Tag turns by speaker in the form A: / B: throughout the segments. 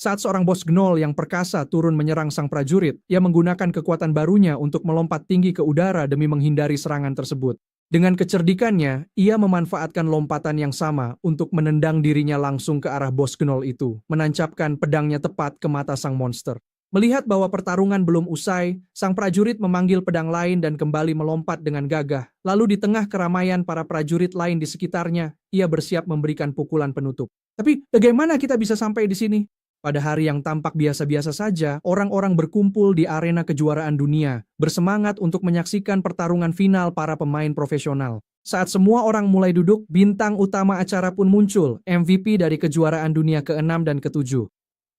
A: Saat seorang bos Gnoll yang perkasa turun menyerang sang prajurit, ia menggunakan kekuatan barunya untuk melompat tinggi ke udara demi menghindari serangan tersebut. Dengan kecerdikannya, ia memanfaatkan lompatan yang sama untuk menendang dirinya langsung ke arah bos Gnoll itu, menancapkan pedangnya tepat ke mata sang monster. Melihat bahwa pertarungan belum usai, sang prajurit memanggil pedang lain dan kembali melompat dengan gagah. Lalu di tengah keramaian para prajurit lain di sekitarnya, ia bersiap memberikan pukulan penutup. Tapi bagaimana kita bisa sampai di sini? Pada hari yang tampak biasa-biasa saja, orang-orang berkumpul di arena kejuaraan dunia, bersemangat untuk menyaksikan pertarungan final para pemain profesional. Saat semua orang mulai duduk, bintang utama acara pun muncul, MVP dari kejuaraan dunia ke-6 dan ke-7.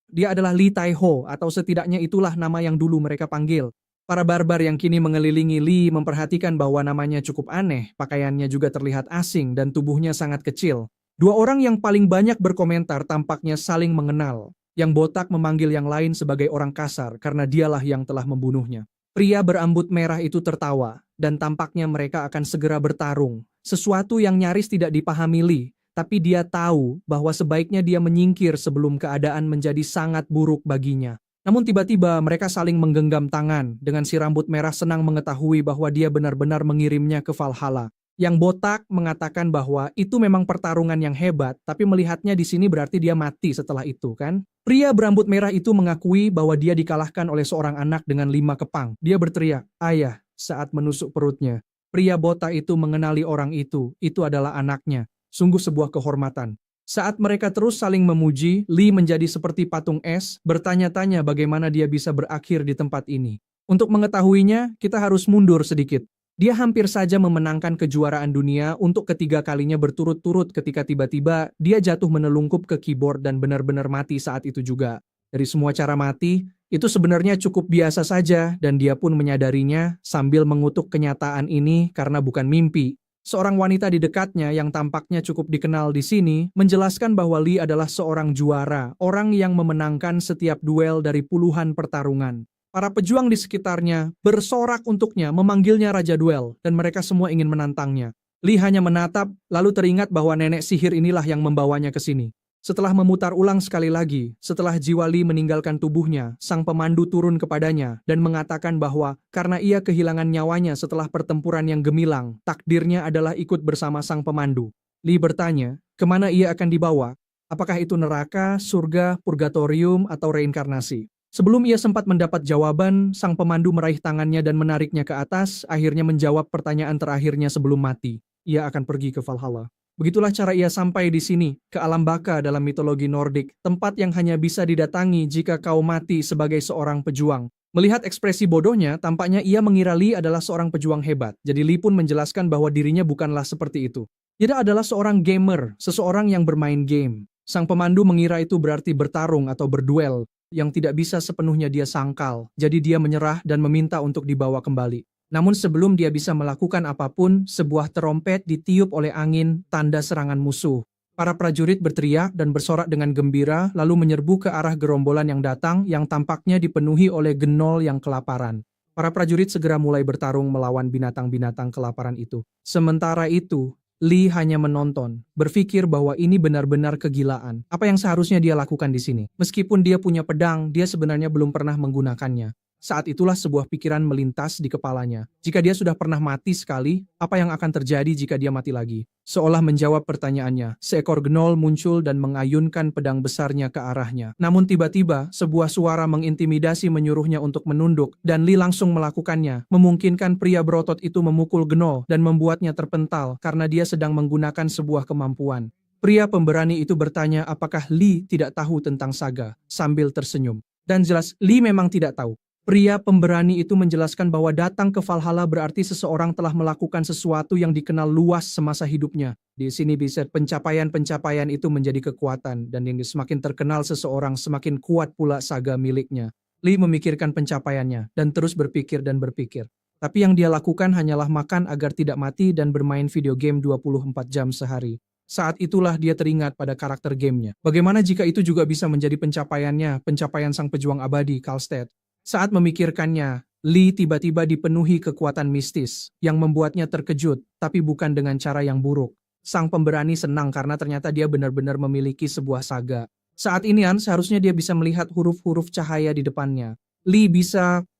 A: Dia adalah Lee Tai-ho, atau setidaknya itulah nama yang dulu mereka panggil. Para barbar yang kini mengelilingi Lee memperhatikan bahwa namanya cukup aneh, pakaiannya juga terlihat asing dan tubuhnya sangat kecil. Dua orang yang paling banyak berkomentar tampaknya saling mengenal. Yang botak memanggil yang lain sebagai orang kasar karena dialah yang telah membunuhnya. Pria berambut merah itu tertawa, dan tampaknya mereka akan segera bertarung. Sesuatu yang nyaris tidak dipahami Lee, tapi dia tahu bahwa sebaiknya dia menyingkir sebelum keadaan menjadi sangat buruk baginya. Namun tiba-tiba mereka saling menggenggam tangan, dengan si rambut merah senang mengetahui bahwa dia benar-benar mengirimnya ke Valhalla. Yang botak mengatakan bahwa itu memang pertarungan yang hebat, tapi melihatnya di sini berarti dia mati setelah itu, kan? Pria berambut merah itu mengakui bahwa dia dikalahkan oleh seorang anak dengan 5 kepang. Dia berteriak, "Ayah," saat menusuk perutnya. Pria botak itu mengenali orang itu adalah anaknya. Sungguh sebuah kehormatan. Saat mereka terus saling memuji, Lee menjadi seperti patung es, bertanya-tanya bagaimana dia bisa berakhir di tempat ini. Untuk mengetahuinya, kita harus mundur sedikit. Dia hampir saja memenangkan kejuaraan dunia untuk ketiga kalinya berturut-turut ketika tiba-tiba dia jatuh menelungkup ke keyboard dan benar-benar mati saat itu juga. Dari semua cara mati, itu sebenarnya cukup biasa saja dan dia pun menyadarinya sambil mengutuk kenyataan ini karena bukan mimpi. Seorang wanita di dekatnya yang tampaknya cukup dikenal di sini menjelaskan bahwa Lee adalah seorang juara, orang yang memenangkan setiap duel dari puluhan pertarungan. Para pejuang di sekitarnya bersorak untuknya, memanggilnya Raja Duel, dan mereka semua ingin menantangnya. Lee hanya menatap, lalu teringat bahwa nenek sihir inilah yang membawanya ke sini. Setelah memutar ulang sekali lagi, setelah jiwa Lee meninggalkan tubuhnya, sang pemandu turun kepadanya dan mengatakan bahwa karena ia kehilangan nyawanya setelah pertempuran yang gemilang, takdirnya adalah ikut bersama sang pemandu. Lee bertanya, kemana ia akan dibawa? Apakah itu neraka, surga, purgatorium, atau reinkarnasi? Sebelum ia sempat mendapat jawaban, sang pemandu meraih tangannya dan menariknya ke atas, akhirnya menjawab pertanyaan terakhirnya sebelum mati. Ia akan pergi ke Valhalla. Begitulah cara ia sampai di sini, ke alam baka dalam mitologi Nordik, tempat yang hanya bisa didatangi jika kau mati sebagai seorang pejuang. Melihat ekspresi bodohnya, tampaknya ia mengira Lee adalah seorang pejuang hebat. Jadi Lee pun menjelaskan bahwa dirinya bukanlah seperti itu. Dia adalah seorang gamer, seseorang yang bermain game. Sang pemandu mengira itu berarti bertarung atau berduel, yang tidak bisa sepenuhnya dia sangkal, jadi dia menyerah dan meminta untuk dibawa kembali. Namun sebelum dia bisa melakukan apapun, sebuah terompet ditiup oleh angin, tanda serangan musuh. Para prajurit berteriak dan bersorak dengan gembira, lalu menyerbu ke arah gerombolan yang datang, yang tampaknya dipenuhi oleh Gnoll yang kelaparan. Para prajurit segera mulai bertarung melawan binatang-binatang kelaparan itu. Sementara itu, Lee hanya menonton, berpikir bahwa ini benar-benar kegilaan. Apa yang seharusnya dia lakukan di sini? Meskipun dia punya pedang, dia sebenarnya belum pernah menggunakannya. Saat itulah sebuah pikiran melintas di kepalanya. Jika dia sudah pernah mati sekali, apa yang akan terjadi jika dia mati lagi? Seolah menjawab pertanyaannya, seekor Gnoll muncul dan mengayunkan pedang besarnya ke arahnya. Namun tiba-tiba, sebuah suara mengintimidasi menyuruhnya untuk menunduk, dan Lee langsung melakukannya, memungkinkan pria berotot itu memukul Gnoll dan membuatnya terpental karena dia sedang menggunakan sebuah kemampuan. Pria pemberani itu bertanya apakah Lee tidak tahu tentang saga, sambil tersenyum. Dan jelas, Lee memang tidak tahu. Pria pemberani itu menjelaskan bahwa datang ke Valhalla berarti seseorang telah melakukan sesuatu yang dikenal luas semasa hidupnya. Di sini bisa pencapaian-pencapaian itu menjadi kekuatan, dan yang semakin terkenal seseorang semakin kuat pula saga miliknya. Lee memikirkan pencapaiannya, dan terus berpikir dan berpikir. Tapi yang dia lakukan hanyalah makan agar tidak mati dan bermain video game 24 jam sehari. Saat itulah dia teringat pada karakter gamenya. Bagaimana jika itu juga bisa menjadi pencapaiannya, pencapaian sang pejuang abadi, Kalstedt. Saat memikirkannya, Lee tiba-tiba dipenuhi kekuatan mistis yang membuatnya terkejut, tapi bukan dengan cara yang buruk. Sang pemberani senang karena ternyata dia benar-benar memiliki sebuah saga. Saat ini seharusnya dia bisa melihat huruf-huruf cahaya di depannya.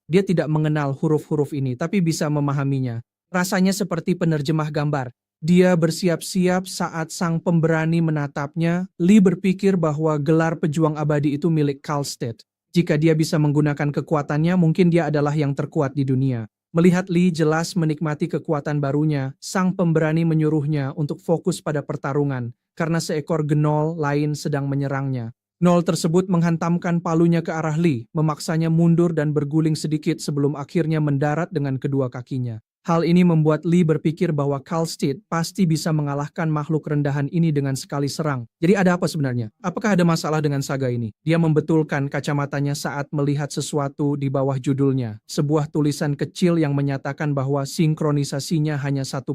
A: Dia tidak mengenal huruf-huruf ini, tapi bisa memahaminya. Rasanya seperti penerjemah gambar. Dia bersiap-siap saat sang pemberani menatapnya. Lee berpikir bahwa gelar pejuang abadi itu milik Kalstedt. Jika dia bisa menggunakan kekuatannya, mungkin dia adalah yang terkuat di dunia. Melihat Lee jelas menikmati kekuatan barunya, sang pemberani menyuruhnya untuk fokus pada pertarungan, karena seekor Gnoll lain sedang menyerangnya. Gnoll tersebut menghantamkan palunya ke arah Lee, memaksanya mundur dan berguling sedikit sebelum akhirnya mendarat dengan kedua kakinya. Hal ini membuat Lee berpikir bahwa Kalstedt pasti bisa mengalahkan makhluk rendahan ini dengan sekali serang. Jadi ada apa sebenarnya? Apakah ada masalah dengan saga ini? Dia membetulkan kacamatanya saat melihat sesuatu di bawah judulnya. Sebuah tulisan kecil yang menyatakan bahwa sinkronisasinya hanya 1%.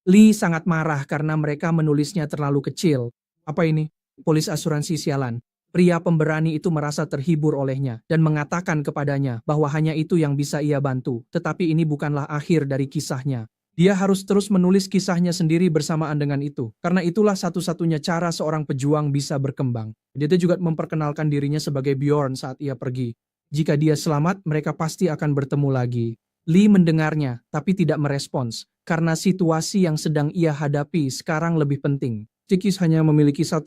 A: Lee sangat marah karena mereka menulisnya terlalu kecil. Apa ini? Polis asuransi sialan. Pria pemberani itu merasa terhibur olehnya dan mengatakan kepadanya bahwa hanya itu yang bisa ia bantu, tetapi ini bukanlah akhir dari kisahnya. Dia harus terus menulis kisahnya sendiri bersamaan dengan itu, karena itulah satu-satunya cara seorang pejuang bisa berkembang. Dia juga memperkenalkan dirinya sebagai Bjorn saat ia pergi. Jika dia selamat, mereka pasti akan bertemu lagi. Lee mendengarnya, tapi tidak merespons, karena situasi yang sedang ia hadapi sekarang lebih penting. Cikis hanya memiliki 1%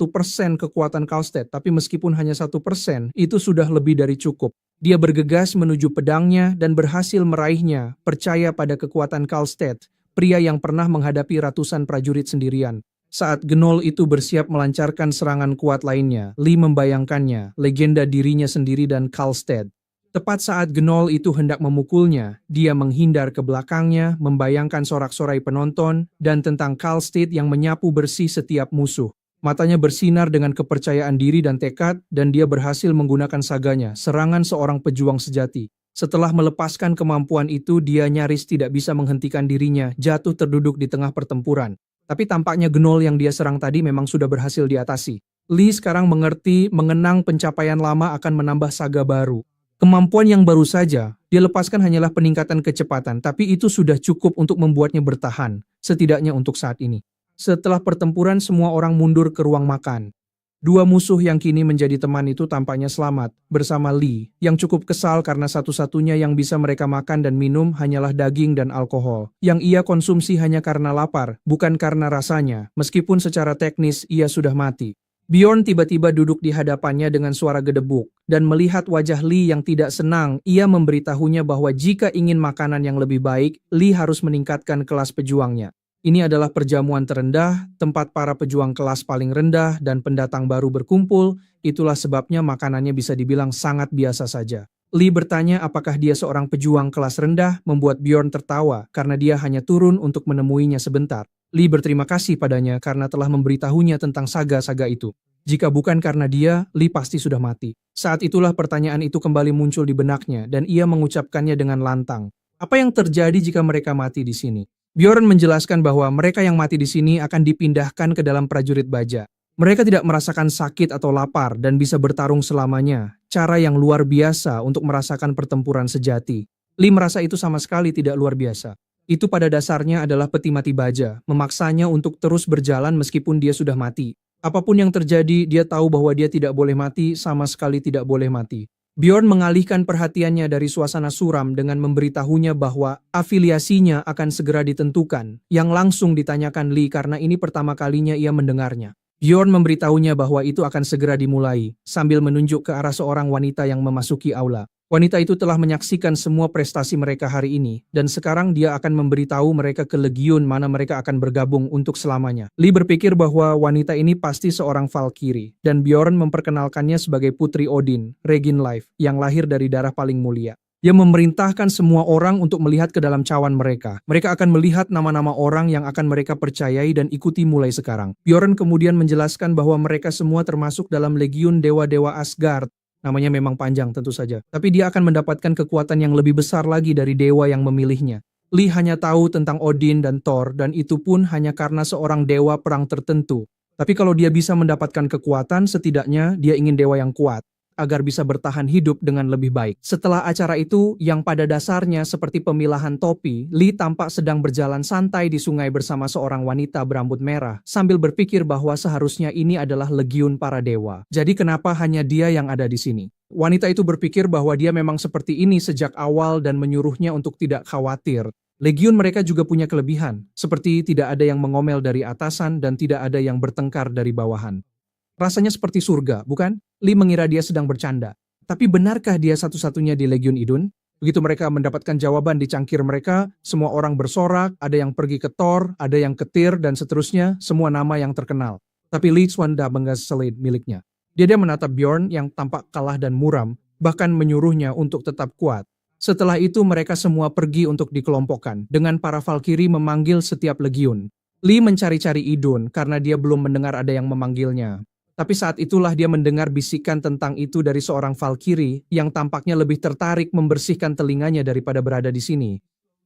A: kekuatan Kalstedt, tapi meskipun hanya 1%, itu sudah lebih dari cukup. Dia bergegas menuju pedangnya dan berhasil meraihnya, percaya pada kekuatan Kalstedt, pria yang pernah menghadapi ratusan prajurit sendirian. Saat Gnoll itu bersiap melancarkan serangan kuat lainnya, Lee membayangkannya, legenda dirinya sendiri dan Kalstedt. Tepat saat Gnoll itu hendak memukulnya, dia menghindar ke belakangnya, membayangkan sorak-sorai penonton, dan tentang Kalstedt yang menyapu bersih setiap musuh. Matanya bersinar dengan kepercayaan diri dan tekad, dan dia berhasil menggunakan saganya, serangan seorang pejuang sejati. Setelah melepaskan kemampuan itu, dia nyaris tidak bisa menghentikan dirinya, jatuh terduduk di tengah pertempuran. Tapi tampaknya Gnoll yang dia serang tadi memang sudah berhasil diatasi. Lee sekarang mengerti, mengenang pencapaian lama akan menambah saga baru. Kemampuan yang baru saja, dia lepaskan hanyalah peningkatan kecepatan, tapi itu sudah cukup untuk membuatnya bertahan, setidaknya untuk saat ini. Setelah pertempuran, semua orang mundur ke ruang makan. Dua musuh yang kini menjadi teman itu tampaknya selamat, bersama Lee, yang cukup kesal karena satu-satunya yang bisa mereka makan dan minum hanyalah daging dan alkohol, yang ia konsumsi hanya karena lapar, bukan karena rasanya, meskipun secara teknis ia sudah mati. Bjorn tiba-tiba duduk di hadapannya dengan suara gedebuk, dan melihat wajah Lee yang tidak senang, ia memberitahunya bahwa jika ingin makanan yang lebih baik, Lee harus meningkatkan kelas pejuangnya. Ini adalah perjamuan terendah, tempat para pejuang kelas paling rendah dan pendatang baru berkumpul, itulah sebabnya makanannya bisa dibilang sangat biasa saja. Lee bertanya apakah dia seorang pejuang kelas rendah, membuat Bjorn tertawa karena dia hanya turun untuk menemuinya sebentar. Lee berterima kasih padanya karena telah memberitahunya tentang saga-saga itu. Jika bukan karena dia, Lee pasti sudah mati. Saat itulah pertanyaan itu kembali muncul di benaknya dan ia mengucapkannya dengan lantang. Apa yang terjadi jika mereka mati di sini? Bjorn menjelaskan bahwa mereka yang mati di sini akan dipindahkan ke dalam prajurit baja. Mereka tidak merasakan sakit atau lapar dan bisa bertarung selamanya. Cara yang luar biasa untuk merasakan pertempuran sejati. Lee merasa itu sama sekali tidak luar biasa. Itu pada dasarnya adalah peti mati baja, memaksanya untuk terus berjalan meskipun dia sudah mati. Apapun yang terjadi, dia tahu bahwa dia tidak boleh mati, sama sekali tidak boleh mati. Bjorn mengalihkan perhatiannya dari suasana suram dengan memberitahunya bahwa afiliasinya akan segera ditentukan, yang langsung ditanyakan Lee karena ini pertama kalinya ia mendengarnya. Bjorn memberitahunya bahwa itu akan segera dimulai, sambil menunjuk ke arah seorang wanita yang memasuki aula. Wanita itu telah menyaksikan semua prestasi mereka hari ini, dan sekarang dia akan memberitahu mereka ke legiun mana mereka akan bergabung untuk selamanya. Lee berpikir bahwa wanita ini pasti seorang Valkyrie, dan Bjorn memperkenalkannya sebagai Putri Odin, Regin Life, yang lahir dari darah paling mulia. Dia memerintahkan semua orang untuk melihat ke dalam cawan mereka. Mereka akan melihat nama-nama orang yang akan mereka percayai dan ikuti mulai sekarang. Bjorn kemudian menjelaskan bahwa mereka semua termasuk dalam legiun dewa-dewa Asgard. Namanya memang panjang tentu saja. Tapi dia akan mendapatkan kekuatan yang lebih besar lagi dari dewa yang memilihnya. Lee hanya tahu tentang Odin dan Thor, dan itu pun hanya karena seorang dewa perang tertentu. Tapi kalau dia bisa mendapatkan kekuatan, setidaknya dia ingin dewa yang kuat. agar bisa bertahan hidup dengan lebih baik. Setelah acara itu, yang pada dasarnya seperti pemilahan topi, Lee tampak sedang berjalan santai di sungai bersama seorang wanita berambut merah, sambil berpikir bahwa seharusnya ini adalah legiun para dewa. Jadi kenapa hanya dia yang ada di sini? Wanita itu berpikir bahwa dia memang seperti ini sejak awal dan menyuruhnya untuk tidak khawatir. Legiun mereka juga punya kelebihan, seperti tidak ada yang mengomel dari atasan dan tidak ada yang bertengkar dari bawahan. Rasanya seperti surga, bukan? Lee mengira dia sedang bercanda. Tapi benarkah dia satu-satunya di Legiun Idun? Begitu mereka mendapatkan jawaban di cangkir mereka, semua orang bersorak, ada yang pergi ke Thor, ada yang ke Tyr, dan seterusnya, semua nama yang terkenal. Tapi Lee Swanda menggaselid miliknya. Dia menatap Bjorn yang tampak kalah dan muram, bahkan menyuruhnya untuk tetap kuat. Setelah itu mereka semua pergi untuk dikelompokkan, dengan para Valkyrie memanggil setiap legiun. Lee mencari-cari Idun karena dia belum mendengar ada yang memanggilnya. Tapi saat itulah dia mendengar bisikan tentang itu dari seorang Valkyrie yang tampaknya lebih tertarik membersihkan telinganya daripada berada di sini.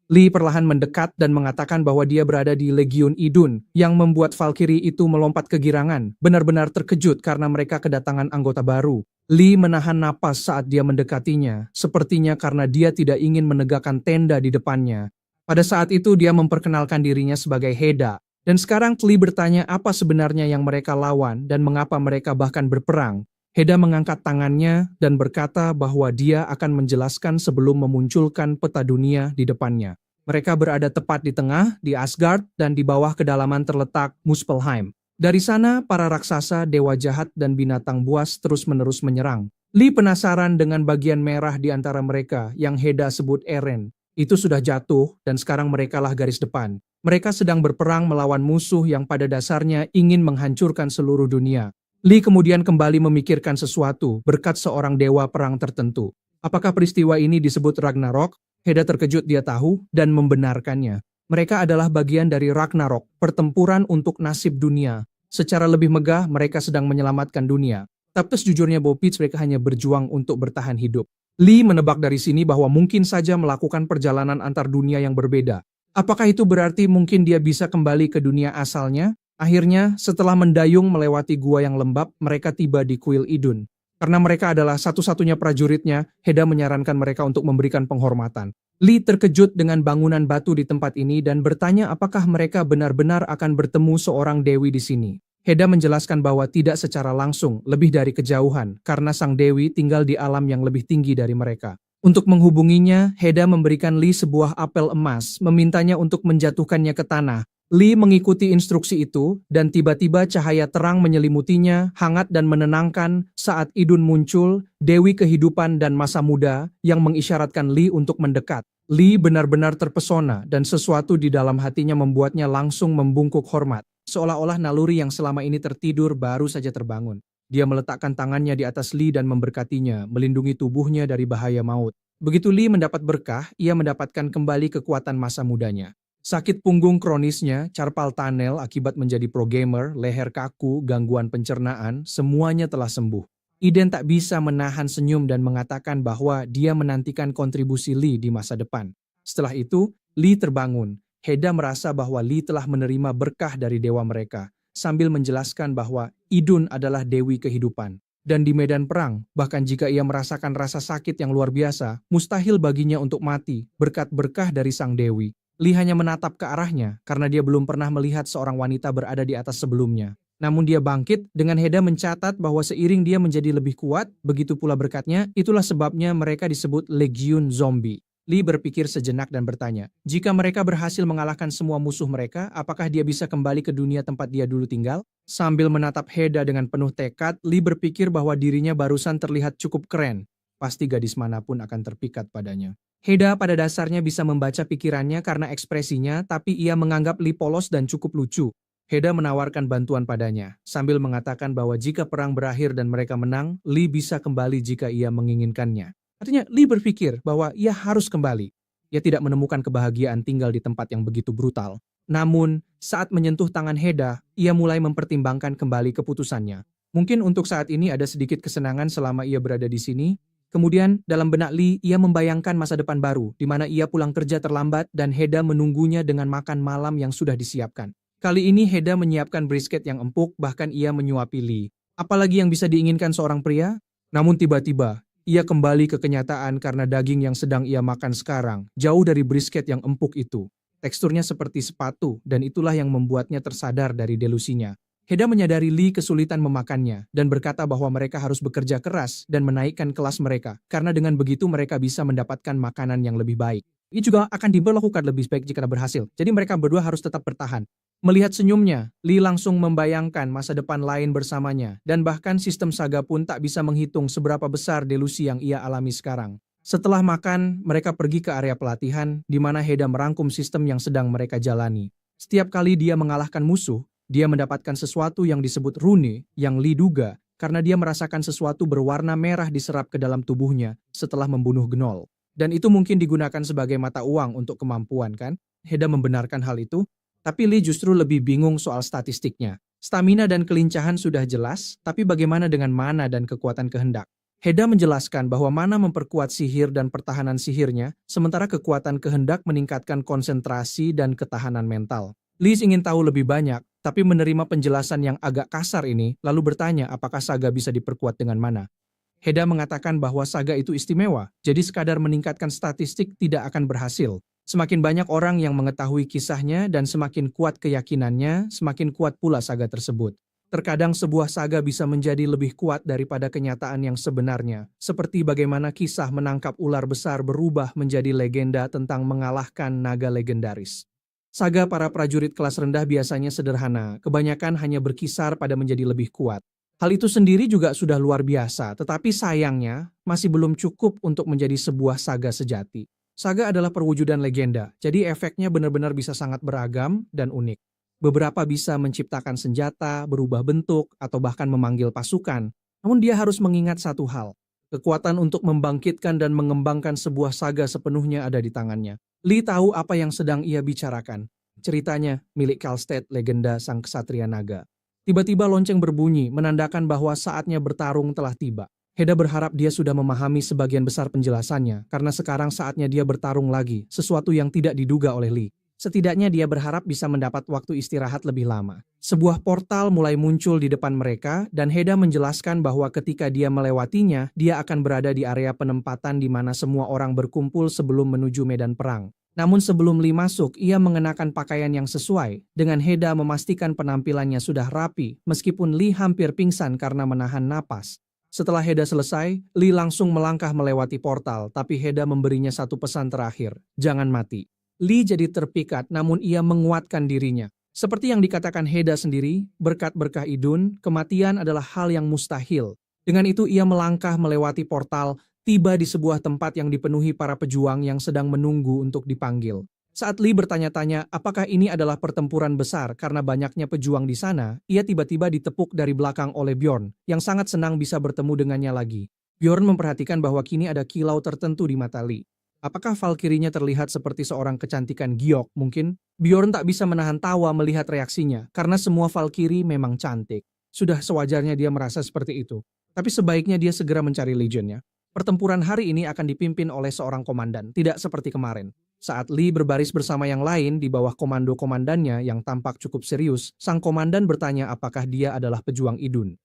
A: Lee perlahan mendekat dan mengatakan bahwa dia berada di Legiun Idun, yang membuat Valkyrie itu melompat kegirangan, benar-benar terkejut karena mereka kedatangan anggota baru. Lee menahan napas saat dia mendekatinya, sepertinya karena dia tidak ingin menegakkan tenda di depannya. Pada saat itu dia memperkenalkan dirinya sebagai Heda, dan sekarang Lee bertanya apa sebenarnya yang mereka lawan dan mengapa mereka bahkan berperang. Heda mengangkat tangannya dan berkata bahwa dia akan menjelaskan sebelum memunculkan peta dunia di depannya. Mereka berada tepat di tengah, di Asgard, dan di bawah kedalaman terletak Muspelheim. Dari sana, para raksasa, dewa jahat, dan binatang buas terus-menerus menyerang. Lee penasaran dengan bagian merah di antara mereka yang Heda sebut Eren. Itu sudah jatuh, dan sekarang merekalah garis depan. Mereka sedang berperang melawan musuh yang pada dasarnya ingin menghancurkan seluruh dunia. Lee kemudian kembali memikirkan sesuatu berkat seorang dewa perang tertentu. Apakah peristiwa ini disebut Ragnarok? Heda terkejut dia tahu dan membenarkannya. Mereka adalah bagian dari Ragnarok, pertempuran untuk nasib dunia. Secara lebih megah, mereka sedang menyelamatkan dunia. Tapi sejujurnya Bopitz mereka hanya berjuang untuk bertahan hidup. Lee menebak dari sini bahwa mungkin saja melakukan perjalanan antar dunia yang berbeda. Apakah itu berarti mungkin dia bisa kembali ke dunia asalnya? Akhirnya, setelah mendayung melewati gua yang lembab, mereka tiba di kuil Idun. Karena mereka adalah satu-satunya prajuritnya, Heda menyarankan mereka untuk memberikan penghormatan. Lee terkejut dengan bangunan batu di tempat ini dan bertanya apakah mereka benar-benar akan bertemu seorang dewi di sini. Heda menjelaskan bahwa tidak secara langsung, lebih dari kejauhan, karena sang dewi tinggal di alam yang lebih tinggi dari mereka. Untuk menghubunginya, Heda memberikan Lee sebuah apel emas, memintanya untuk menjatuhkannya ke tanah. Lee mengikuti instruksi itu, dan tiba-tiba cahaya terang menyelimutinya, hangat dan menenangkan saat Idun muncul, dewi kehidupan dan masa muda, yang mengisyaratkan Lee untuk mendekat. Lee benar-benar terpesona, dan sesuatu di dalam hatinya membuatnya langsung membungkuk hormat. Seolah-olah naluri yang selama ini tertidur baru saja terbangun. Dia meletakkan tangannya di atas Lee dan memberkatinya, melindungi tubuhnya dari bahaya maut. Begitu Lee mendapat berkah, ia mendapatkan kembali kekuatan masa mudanya. Sakit punggung kronisnya, carpal tunnel akibat menjadi pro-gamer, leher kaku, gangguan pencernaan, semuanya telah sembuh. Iden tak bisa menahan senyum dan mengatakan bahwa dia menantikan kontribusi Lee di masa depan. Setelah itu, Lee terbangun. Heda merasa bahwa Lee telah menerima berkah dari dewa mereka, sambil menjelaskan bahwa Idun adalah dewi kehidupan. Dan di medan perang, bahkan jika ia merasakan rasa sakit yang luar biasa, mustahil baginya untuk mati berkat berkah dari sang dewi. Lee hanya menatap ke arahnya karena dia belum pernah melihat seorang wanita berada di atas sebelumnya. Namun dia bangkit dengan Heda mencatat bahwa seiring dia menjadi lebih kuat, begitu pula berkatnya, itulah sebabnya mereka disebut Legiun Zombie. Lee berpikir sejenak dan bertanya, jika mereka berhasil mengalahkan semua musuh mereka, apakah dia bisa kembali ke dunia tempat dia dulu tinggal? Sambil menatap Heda dengan penuh tekad, Lee berpikir bahwa dirinya barusan terlihat cukup keren. Pasti gadis manapun akan terpikat padanya. Heda pada dasarnya bisa membaca pikirannya karena ekspresinya, tapi ia menganggap Lee polos dan cukup lucu. Heda menawarkan bantuan padanya, sambil mengatakan bahwa jika perang berakhir dan mereka menang, Lee bisa kembali jika ia menginginkannya. Artinya, Lee berpikir bahwa ia harus kembali. Ia tidak menemukan kebahagiaan tinggal di tempat yang begitu brutal. Namun, saat menyentuh tangan Heda, ia mulai mempertimbangkan kembali keputusannya. Mungkin untuk saat ini ada sedikit kesenangan selama ia berada di sini. Kemudian, dalam benak Lee, ia membayangkan masa depan baru, di mana ia pulang kerja terlambat dan Heda menunggunya dengan makan malam yang sudah disiapkan. Kali ini Heda menyiapkan brisket yang empuk, bahkan ia menyuapi Lee. Apalagi yang bisa diinginkan seorang pria? Namun tiba-tiba, ia kembali ke kenyataan karena daging yang sedang ia makan sekarang jauh dari brisket yang empuk itu. Teksturnya seperti sepatu dan itulah yang membuatnya tersadar dari delusinya. Heda menyadari Lee kesulitan memakannya dan berkata bahwa mereka harus bekerja keras dan menaikkan kelas mereka karena dengan begitu mereka bisa mendapatkan makanan yang lebih baik. Ini juga akan diberlakukan lebih baik jika berhasil. Jadi mereka berdua harus tetap bertahan. Melihat senyumnya, Lee langsung membayangkan masa depan lain bersamanya dan bahkan sistem Saga pun tak bisa menghitung seberapa besar delusi yang ia alami sekarang. Setelah makan, mereka pergi ke area pelatihan di mana Heda merangkum sistem yang sedang mereka jalani. Setiap kali dia mengalahkan musuh, dia mendapatkan sesuatu yang disebut rune yang Lee duga karena dia merasakan sesuatu berwarna merah diserap ke dalam tubuhnya setelah membunuh Gnoll. Dan itu mungkin digunakan sebagai mata uang untuk kemampuan kan? Heda membenarkan hal itu, tapi Lee justru lebih bingung soal statistiknya. Stamina dan kelincahan sudah jelas, tapi bagaimana dengan mana dan kekuatan kehendak? Heda menjelaskan bahwa mana memperkuat sihir dan pertahanan sihirnya, sementara kekuatan kehendak meningkatkan konsentrasi dan ketahanan mental. Lee ingin tahu lebih banyak, tapi menerima penjelasan yang agak kasar ini, lalu bertanya apakah Saga bisa diperkuat dengan mana. Heda mengatakan bahwa Saga itu istimewa, jadi sekadar meningkatkan statistik tidak akan berhasil. Semakin banyak orang yang mengetahui kisahnya dan semakin kuat keyakinannya, semakin kuat pula Saga tersebut. Terkadang sebuah saga bisa menjadi lebih kuat daripada kenyataan yang sebenarnya, seperti bagaimana kisah menangkap ular besar berubah menjadi legenda tentang mengalahkan naga legendaris. Saga para prajurit kelas rendah biasanya sederhana, kebanyakan hanya berkisar pada menjadi lebih kuat. Hal itu sendiri juga sudah luar biasa, tetapi sayangnya masih belum cukup untuk menjadi sebuah saga sejati. Saga adalah perwujudan legenda, jadi efeknya benar-benar bisa sangat beragam dan unik. Beberapa bisa menciptakan senjata, berubah bentuk, atau bahkan memanggil pasukan. Namun dia harus mengingat satu hal. Kekuatan untuk membangkitkan dan mengembangkan sebuah saga sepenuhnya ada di tangannya. Lee tahu apa yang sedang ia bicarakan. Ceritanya milik Kalstead, legenda sang ksatria naga. Tiba-tiba lonceng berbunyi, menandakan bahwa saatnya bertarung telah tiba. Heda berharap dia sudah memahami sebagian besar penjelasannya, karena sekarang saatnya dia bertarung lagi, sesuatu yang tidak diduga oleh Lee. Setidaknya dia berharap bisa mendapat waktu istirahat lebih lama. Sebuah portal mulai muncul di depan mereka, dan Heda menjelaskan bahwa ketika dia melewatinya, dia akan berada di area penempatan di mana semua orang berkumpul sebelum menuju medan perang. Namun sebelum Lee masuk, ia mengenakan pakaian yang sesuai, dengan Heda memastikan penampilannya sudah rapi, meskipun Lee hampir pingsan karena menahan napas. Setelah Heda selesai, Lee langsung melangkah melewati portal, tapi Heda memberinya satu pesan terakhir, jangan mati. Lee jadi terpikat, namun ia menguatkan dirinya. Seperti yang dikatakan Heda sendiri, berkat berkah Idun, kematian adalah hal yang mustahil. Dengan itu ia melangkah melewati portal, tiba di sebuah tempat yang dipenuhi para pejuang yang sedang menunggu untuk dipanggil. Saat Lee bertanya-tanya apakah ini adalah pertempuran besar karena banyaknya pejuang di sana, ia tiba-tiba ditepuk dari belakang oleh Bjorn, yang sangat senang bisa bertemu dengannya lagi. Bjorn memperhatikan bahwa kini ada kilau tertentu di mata Lee. Apakah Valkyrie-nya terlihat seperti seorang kecantikan giok mungkin? Bjorn tak bisa menahan tawa melihat reaksinya, karena semua Valkyrie memang cantik. Sudah sewajarnya dia merasa seperti itu. Tapi sebaiknya dia segera mencari legionnya. Pertempuran hari ini akan dipimpin oleh seorang komandan, tidak seperti kemarin. Saat Lee berbaris bersama yang lain di bawah komando komandannya yang tampak cukup serius, sang komandan bertanya apakah dia adalah pejuang Idun.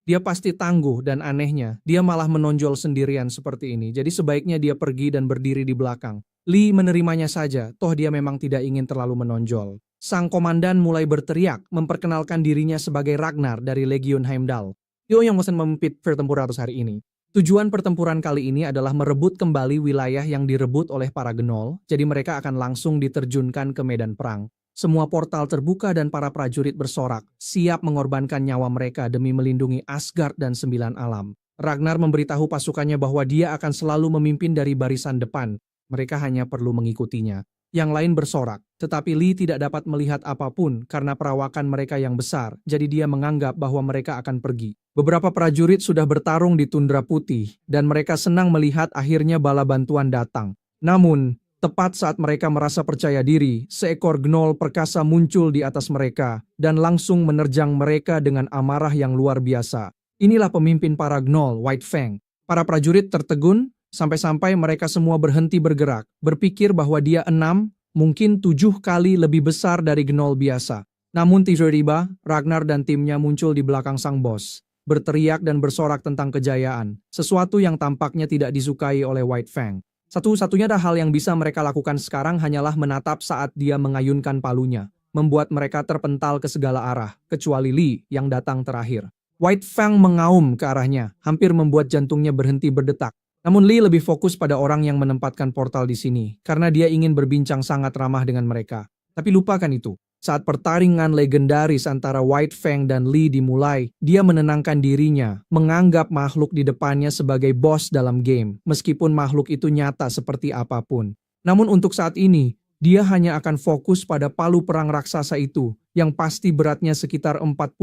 A: Dia pasti tangguh dan anehnya, dia malah menonjol sendirian seperti ini, jadi sebaiknya dia pergi dan berdiri di belakang. Lee menerimanya saja, toh dia memang tidak ingin terlalu menonjol. Sang komandan mulai berteriak, memperkenalkan dirinya sebagai Ragnar dari Legion Heimdall. Dia yang akan memimpin pertempuran hari ini. Tujuan pertempuran kali ini adalah merebut kembali wilayah yang direbut oleh para Gnoll, jadi mereka akan langsung diterjunkan ke medan perang. Semua portal terbuka dan para prajurit bersorak, siap mengorbankan nyawa mereka demi melindungi Asgard dan 9 alam. Ragnar memberitahu pasukannya bahwa dia akan selalu memimpin dari barisan depan. Mereka hanya perlu mengikutinya. Yang lain bersorak, tetapi Lee tidak dapat melihat apapun karena perawakan mereka yang besar, jadi dia menganggap bahwa mereka akan pergi. Beberapa prajurit sudah bertarung di tundra putih, dan mereka senang melihat akhirnya bala bantuan datang. Namun, tepat saat mereka merasa percaya diri, seekor Gnoll perkasa muncul di atas mereka dan langsung menerjang mereka dengan amarah yang luar biasa. Inilah pemimpin para Gnoll, White Fang. Para prajurit tertegun, sampai-sampai mereka semua berhenti bergerak, berpikir bahwa dia 6, mungkin 7 kali lebih besar dari Gnoll biasa. Namun tiba-tiba, Ragnar dan timnya muncul di belakang sang bos. berteriak dan bersorak tentang kejayaan, sesuatu yang tampaknya tidak disukai oleh White Fang. Satu-satunya hal yang bisa mereka lakukan sekarang hanyalah menatap saat dia mengayunkan palunya, membuat mereka terpental ke segala arah, kecuali Li yang datang terakhir. White Fang mengaum ke arahnya, hampir membuat jantungnya berhenti berdetak. Namun Li lebih fokus pada orang yang menempatkan portal di sini, karena dia ingin berbincang sangat ramah dengan mereka. Tapi lupakan itu. Saat pertarungan legendaris antara White Fang dan Li dimulai, dia menenangkan dirinya, menganggap makhluk di depannya sebagai bos dalam game, meskipun makhluk itu nyata seperti apapun. Namun untuk saat ini, dia hanya akan fokus pada palu perang raksasa itu, yang pasti beratnya sekitar 40.000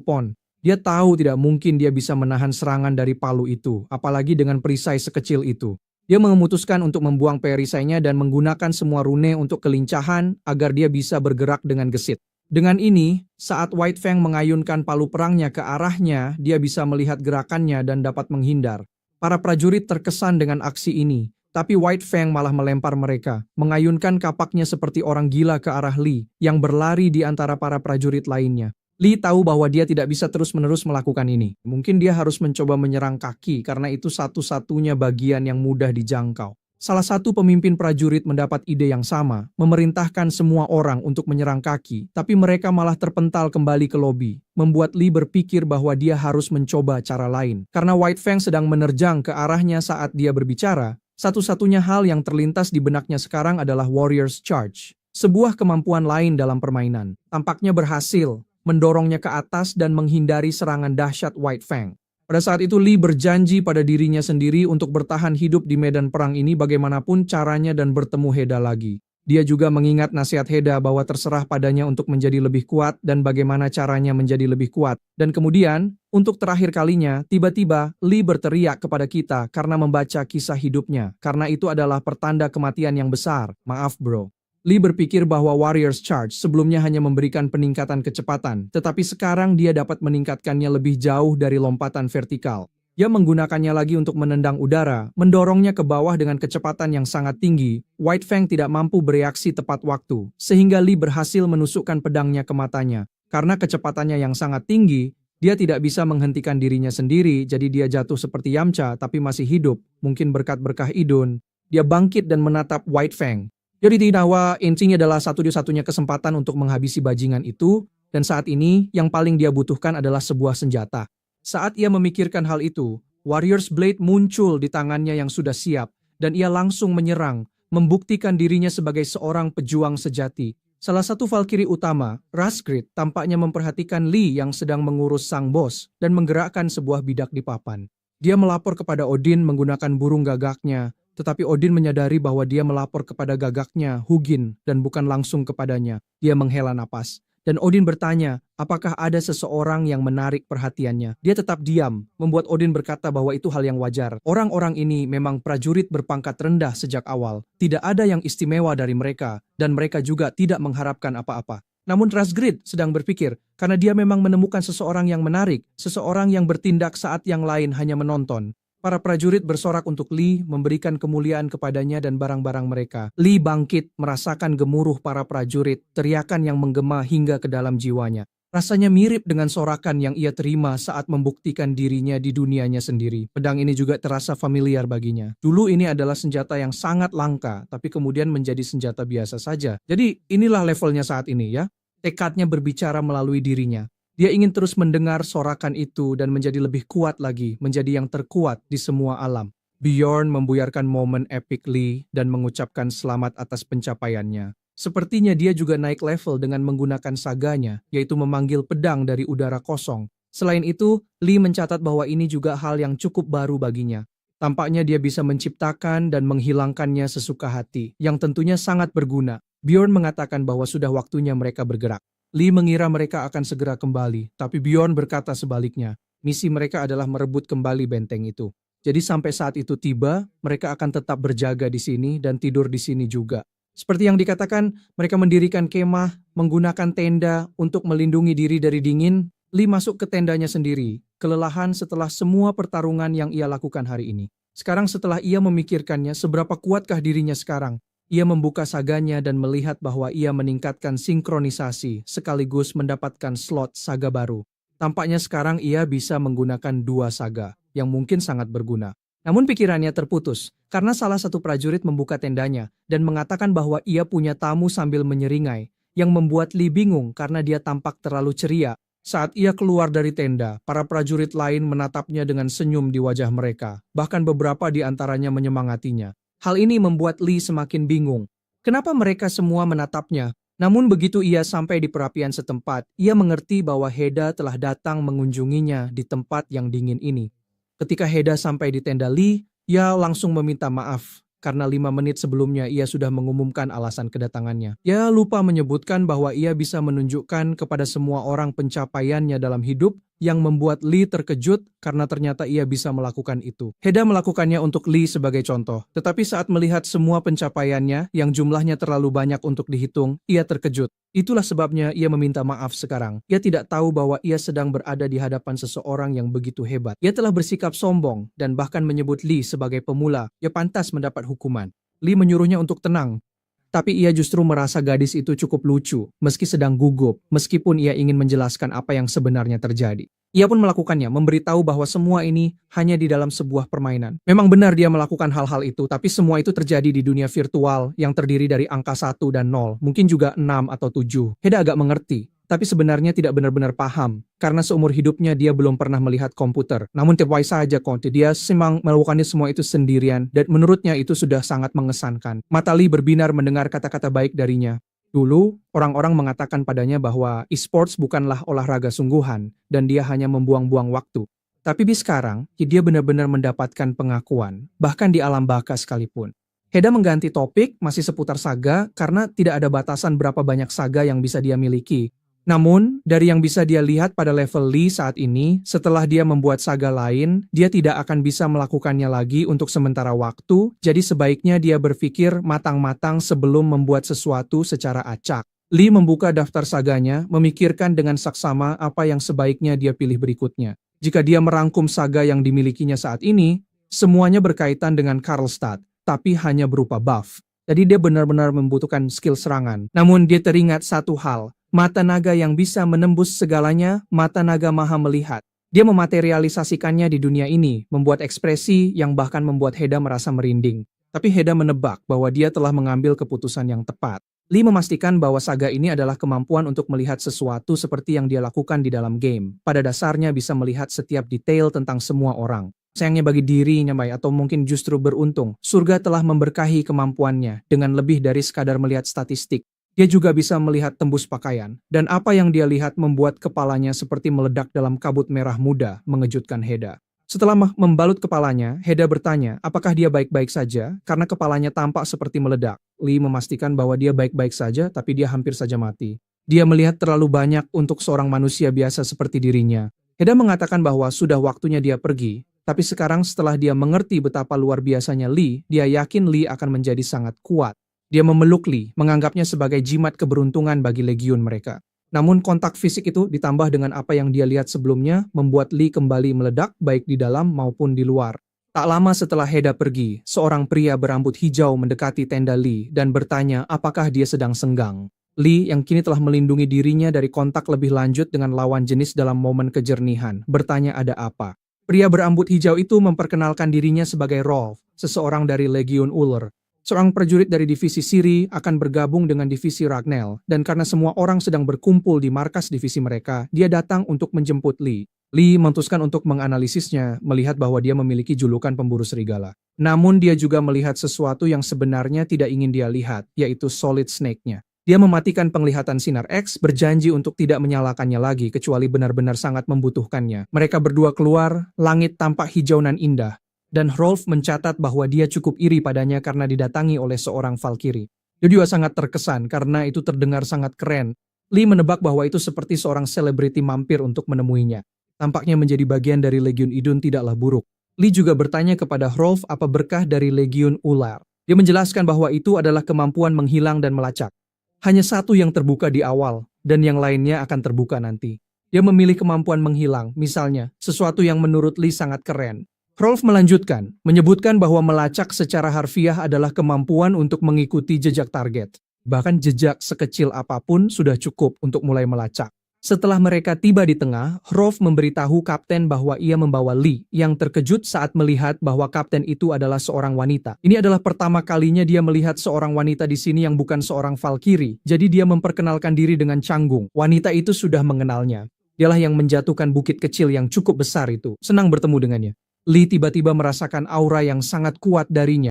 A: pon. Dia tahu tidak mungkin dia bisa menahan serangan dari palu itu, apalagi dengan perisai sekecil itu. Dia memutuskan untuk membuang perisainya dan menggunakan semua rune untuk kelincahan agar dia bisa bergerak dengan gesit. Dengan ini, saat White Fang mengayunkan palu perangnya ke arahnya, dia bisa melihat gerakannya dan dapat menghindar. Para prajurit terkesan dengan aksi ini, tapi White Fang malah melempar mereka, mengayunkan kapaknya seperti orang gila ke arah Li, yang berlari di antara para prajurit lainnya. Li tahu bahwa dia tidak bisa terus-menerus melakukan ini. Mungkin dia harus mencoba menyerang kaki karena itu satu-satunya bagian yang mudah dijangkau. Salah satu pemimpin prajurit mendapat ide yang sama, memerintahkan semua orang untuk menyerang kaki, tapi mereka malah terpental kembali ke lobi, membuat Li berpikir bahwa dia harus mencoba cara lain. Karena White Fang sedang menerjang ke arahnya saat dia berbicara, satu-satunya hal yang terlintas di benaknya sekarang adalah Warrior's Charge. Sebuah kemampuan lain dalam permainan. Tampaknya berhasil mendorongnya ke atas dan menghindari serangan dahsyat White Fang. Pada saat itu Li berjanji pada dirinya sendiri untuk bertahan hidup di medan perang ini bagaimanapun caranya dan bertemu Heda lagi. Dia juga mengingat nasihat Heda bahwa terserah padanya untuk menjadi lebih kuat dan bagaimana caranya menjadi lebih kuat. Dan kemudian, untuk terakhir kalinya, tiba-tiba Li berteriak kepada kita karena membaca kisah hidupnya. Karena itu adalah pertanda kematian yang besar. Maaf bro. Li berpikir bahwa Warrior's Charge sebelumnya hanya memberikan peningkatan kecepatan, tetapi sekarang dia dapat meningkatkannya lebih jauh dari lompatan vertikal. Dia menggunakannya lagi untuk menendang udara, mendorongnya ke bawah dengan kecepatan yang sangat tinggi. White Fang tidak mampu bereaksi tepat waktu, sehingga Li berhasil menusukkan pedangnya ke matanya. Karena kecepatannya yang sangat tinggi, dia tidak bisa menghentikan dirinya sendiri, jadi dia jatuh seperti Yamcha tapi masih hidup, mungkin berkat berkah Idun. Dia bangkit dan menatap White Fang. Jadi Dinawa intinya adalah satu-satunya kesempatan untuk menghabisi bajingan itu, dan saat ini yang paling dia butuhkan adalah sebuah senjata. Saat ia memikirkan hal itu, Warrior's Blade muncul di tangannya yang sudah siap, dan ia langsung menyerang, membuktikan dirinya sebagai seorang pejuang sejati. Salah satu Valkyrie utama, Rasgrid, tampaknya memperhatikan Li yang sedang mengurus sang bos, dan menggerakkan sebuah bidak di papan. Dia melapor kepada Odin menggunakan burung gagaknya, tetapi Odin menyadari bahwa dia melapor kepada gagaknya, Hugin, dan bukan langsung kepadanya. Dia menghela napas. Dan Odin bertanya, apakah ada seseorang yang menarik perhatiannya? Dia tetap diam, membuat Odin berkata bahwa itu hal yang wajar. Orang-orang ini memang prajurit berpangkat rendah sejak awal. Tidak ada yang istimewa dari mereka, dan mereka juga tidak mengharapkan apa-apa. Namun Rasgrid sedang berpikir, karena dia memang menemukan seseorang yang menarik, seseorang yang bertindak saat yang lain hanya menonton. Para prajurit bersorak untuk Li, memberikan kemuliaan kepadanya dan barang-barang mereka. Li bangkit, merasakan gemuruh para prajurit, teriakan yang menggema hingga ke dalam jiwanya. Rasanya mirip dengan sorakan yang ia terima saat membuktikan dirinya di dunianya sendiri. Pedang ini juga terasa familiar baginya. Dulu ini adalah senjata yang sangat langka, tapi kemudian menjadi senjata biasa saja. Jadi inilah levelnya saat ini ya. Tekadnya berbicara melalui dirinya. Dia ingin terus mendengar sorakan itu dan menjadi lebih kuat lagi, menjadi yang terkuat di semua alam. Bjorn membuyarkan momen epic Li dan mengucapkan selamat atas pencapaiannya. Sepertinya dia juga naik level dengan menggunakan saganya, yaitu memanggil pedang dari udara kosong. Selain itu, Li mencatat bahwa ini juga hal yang cukup baru baginya. Tampaknya dia bisa menciptakan dan menghilangkannya sesuka hati, yang tentunya sangat berguna. Bjorn mengatakan bahwa sudah waktunya mereka bergerak. Li mengira mereka akan segera kembali, tapi Bjorn berkata sebaliknya. Misi mereka adalah merebut kembali benteng itu. Jadi sampai saat itu tiba, mereka akan tetap berjaga di sini dan tidur di sini juga. Seperti yang dikatakan, mereka mendirikan kemah, menggunakan tenda untuk melindungi diri dari dingin. Li masuk ke tendanya sendiri, kelelahan setelah semua pertarungan yang ia lakukan hari ini. Sekarang setelah ia memikirkannya, seberapa kuatkah dirinya sekarang? Ia membuka saganya dan melihat bahwa ia meningkatkan sinkronisasi sekaligus mendapatkan slot saga baru. Tampaknya sekarang ia bisa menggunakan dua saga, yang mungkin sangat berguna. Namun pikirannya terputus, karena salah satu prajurit membuka tendanya dan mengatakan bahwa ia punya tamu sambil menyeringai, yang membuat Lee bingung karena dia tampak terlalu ceria. Saat ia keluar dari tenda, para prajurit lain menatapnya dengan senyum di wajah mereka, bahkan beberapa di antaranya menyemangatinya. Hal ini membuat Lee semakin bingung. Kenapa mereka semua menatapnya? Namun begitu ia sampai di perapian setempat, ia mengerti bahwa Heda telah datang mengunjunginya di tempat yang dingin ini. Ketika Heda sampai di tenda Lee, ia langsung meminta maaf karena 5 menit sebelumnya ia sudah mengumumkan alasan kedatangannya. Ia lupa menyebutkan bahwa ia bisa menunjukkan kepada semua orang pencapaiannya dalam hidup yang membuat Lee terkejut karena ternyata ia bisa melakukan itu. Heda melakukannya untuk Lee sebagai contoh, tetapi saat melihat semua pencapaiannya yang jumlahnya terlalu banyak untuk dihitung, ia terkejut. Itulah sebabnya ia meminta maaf sekarang. Ia tidak tahu bahwa ia sedang berada di hadapan seseorang yang begitu hebat. Ia telah bersikap sombong dan bahkan menyebut Lee sebagai pemula. Ia pantas mendapat hukuman. Lee menyuruhnya untuk tenang. Tapi ia justru merasa gadis itu cukup lucu, meski sedang gugup, meskipun ia ingin menjelaskan apa yang sebenarnya terjadi. Ia pun melakukannya, memberitahu bahwa semua ini hanya di dalam sebuah permainan. Memang benar dia melakukan hal-hal itu, tapi semua itu terjadi di dunia virtual yang terdiri dari angka 1 dan 0, mungkin juga 6 atau 7. Heda agak mengerti, tapi sebenarnya tidak benar-benar paham, karena seumur hidupnya dia belum pernah melihat komputer. Namun tepai saja konti, dia memang melakukannya semua itu sendirian, dan menurutnya itu sudah sangat mengesankan. Mata Lee berbinar mendengar kata-kata baik darinya. Dulu, orang-orang mengatakan padanya bahwa e-sports bukanlah olahraga sungguhan, dan dia hanya membuang-buang waktu. Tapi sekarang, dia benar-benar mendapatkan pengakuan, bahkan di alam baka sekalipun. Heda mengganti topik, masih seputar saga, karena tidak ada batasan berapa banyak saga yang bisa dia miliki. Namun, dari yang bisa dia lihat pada level Lee saat ini, setelah dia membuat saga lain, dia tidak akan bisa melakukannya lagi untuk sementara waktu, jadi sebaiknya dia berpikir matang-matang sebelum membuat sesuatu secara acak. Lee membuka daftar saganya, memikirkan dengan saksama apa yang sebaiknya dia pilih berikutnya. Jika dia merangkum saga yang dimilikinya saat ini, semuanya berkaitan dengan Karlstad, tapi hanya berupa buff. Jadi dia benar-benar membutuhkan skill serangan. Namun dia teringat satu hal, mata naga yang bisa menembus segalanya, mata naga maha melihat. Dia mematerialisasikannya di dunia ini, membuat ekspresi yang bahkan membuat Heda merasa merinding. Tapi Heda menebak bahwa dia telah mengambil keputusan yang tepat. Lee memastikan bahwa saga ini adalah kemampuan untuk melihat sesuatu seperti yang dia lakukan di dalam game. Pada dasarnya bisa melihat setiap detail tentang semua orang. Sayangnya bagi dirinya, atau mungkin justru beruntung, surga telah memberkahi kemampuannya dengan lebih dari sekadar melihat statistik. Dia juga bisa melihat tembus pakaian, dan apa yang dia lihat membuat kepalanya seperti meledak dalam kabut merah muda, mengejutkan Heda. Setelah membalut kepalanya, Heda bertanya apakah dia baik-baik saja karena kepalanya tampak seperti meledak. Lee memastikan bahwa dia baik-baik saja, tapi dia hampir saja mati. Dia melihat terlalu banyak untuk seorang manusia biasa seperti dirinya. Heda mengatakan bahwa sudah waktunya dia pergi, tapi sekarang setelah dia mengerti betapa luar biasanya Lee, dia yakin Lee akan menjadi sangat kuat. Dia memeluk Lee, menganggapnya sebagai jimat keberuntungan bagi legiun mereka. Namun kontak fisik itu ditambah dengan apa yang dia lihat sebelumnya membuat Lee kembali meledak baik di dalam maupun di luar. Tak lama setelah Heda pergi, seorang pria berambut hijau mendekati tenda Lee dan bertanya apakah dia sedang senggang. Lee yang kini telah melindungi dirinya dari kontak lebih lanjut dengan lawan jenis dalam momen kejernihan, bertanya ada apa. Pria berambut hijau itu memperkenalkan dirinya sebagai Rolf, seseorang dari Legiun Uller. Seorang prajurit dari divisi Siri akan bergabung dengan divisi Ragnell, dan karena semua orang sedang berkumpul di markas divisi mereka, dia datang untuk menjemput Lee. Lee memutuskan untuk menganalisisnya, melihat bahwa dia memiliki julukan pemburu serigala. Namun dia juga melihat sesuatu yang sebenarnya tidak ingin dia lihat, yaitu Solid Snake-nya. Dia mematikan penglihatan sinar X, berjanji untuk tidak menyalakannya lagi kecuali benar-benar sangat membutuhkannya. Mereka berdua keluar, langit tampak hijau nan indah. Dan Rolf mencatat bahwa dia cukup iri padanya karena didatangi oleh seorang Valkyrie. Dia juga sangat terkesan karena itu terdengar sangat keren. Lee menebak bahwa itu seperti seorang selebriti mampir untuk menemuinya. Tampaknya menjadi bagian dari Legiun Idun tidaklah buruk. Lee juga bertanya kepada Rolf apa berkah dari Legiun Ular. Dia menjelaskan bahwa itu adalah kemampuan menghilang dan melacak. Hanya satu yang terbuka di awal, dan yang lainnya akan terbuka nanti. Dia memilih kemampuan menghilang, misalnya, sesuatu yang menurut Lee sangat keren. Rolf melanjutkan, menyebutkan bahwa melacak secara harfiah adalah kemampuan untuk mengikuti jejak target. Bahkan jejak sekecil apapun sudah cukup untuk mulai melacak. Setelah mereka tiba di tengah, Hrolf memberitahu kapten bahwa ia membawa Lee, yang terkejut saat melihat bahwa kapten itu adalah seorang wanita. Ini adalah pertama kalinya dia melihat seorang wanita di sini yang bukan seorang Valkyrie, jadi dia memperkenalkan diri dengan canggung. Wanita itu sudah mengenalnya. Dialah yang menjatuhkan bukit kecil yang cukup besar itu. Senang bertemu dengannya. Lee tiba-tiba merasakan aura yang sangat kuat darinya.